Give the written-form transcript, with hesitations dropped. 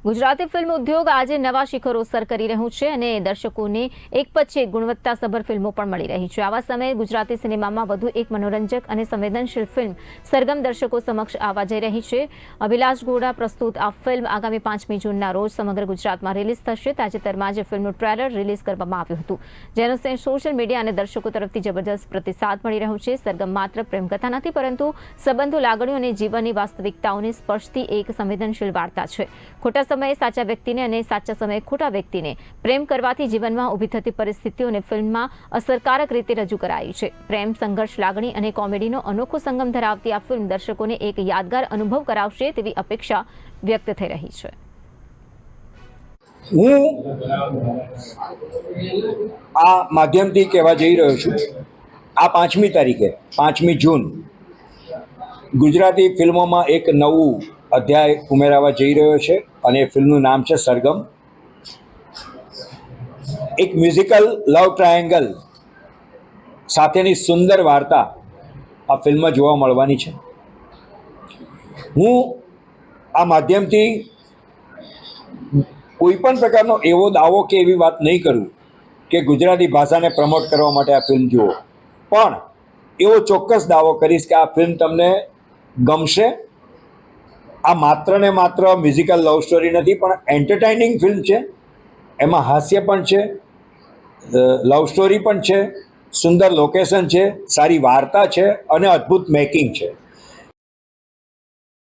Gujarati film ઉદ્યોગ આજે નવા શિખરો સર કરી રહ્યું છે અને દર્શકોને એક પછી એક ગુણવત્તાસભર ફિલ્મો પણ મળી રહી છે। આવા સમયે ગુજરાતી સિનેમામાં વધુ એક મનોરંજક અને સંવેદનશીલ ફિલ્મ સરગમ દર્શકો સમક્ષ આવવા જઈ રહી છે। અભિલાષ ગોડા પ્રસ્તુત આ ફિલ્મ આગામી 5મી જૂનના રોજ સમગ્ર ગુજરાતમાં રિલીઝ થશે। તાજેતરમાં જ ફિલ્મનું ટ્રેલર રિલીઝ કરવામાં આવ્યું હતું, જેનો સોશિયલ મીડિયા અને દર્શકો તરફથી જબરદસ્ત પ્રતિસાદ મળી રહ્યો છે। સરગમ માત્ર પ્રેમકથા નથી, પરંતુ સંબંધો, લાગણીઓ અને જીવનની વાસ્તવિકતાઓને સ્પર્શતી એક સંવેદનશીલ વાર્તા છે। ખોટા સમયે સાચા વ્યક્તિને અને સાચા સમયે ખોટા વ્યક્તિને પ્રેમ કરવાથી જીવનમાં ઊભી થતી પરિસ્થિતિઓને ફિલ્મમાં અસરકારક રીતે રજૂ કરાઈ છે। પ્રેમ, સંઘર્ષ, લાગણી અને કોમેડીનો અનોખો સંગમ ધરાવતી આ ફિલ્મ દર્શકોને એક યાદગાર અનુભવ કરાવશે તેવી અપેક્ષા વ્યક્ત થઈ રહી છે। હું આ માધ્યમથી કહેવા જઈ રહ્યો છું, આ 5મી તારીખે 5મી જૂન ગુજરાતી ફિલ્મોમાં એક નવું અધ્યાય ઉમેરાવા જઈ રહ્યો છે અને ફિલ્મનું નામ છે સરગમ। એક મ્યુઝિકલ લવ ટ્રાયેંગલ સાથેની સુંદર વાર્તા આ ફિલ્મમાં જોવા મળવાની છે। હું આ માધ્યમથી કોઈ પણ પ્રકારનો એવો દાવો કે એવી વાત નહીં કરું કે ગુજરાતી ભાષાને પ્રમોટ કરવા માટે આ ફિલ્મ જુઓ, પણ એવો ચોક્કસ દાવો કરીશ કે આ ફિલ્મ તમને ગમશે। આ માત્ર ને માત્ર મ્યુઝિકલ લવ સ્ટોરી નથી, પણ એન્ટરટેનિંગ ફિલ્મ છે। એમાં હાસ્ય પણ છે, લવ સ્ટોરી પણ છે, સુંદર લોકેશન છે, સારી વાર્તા છે અને અદ્ભુત મેકિંગ છે।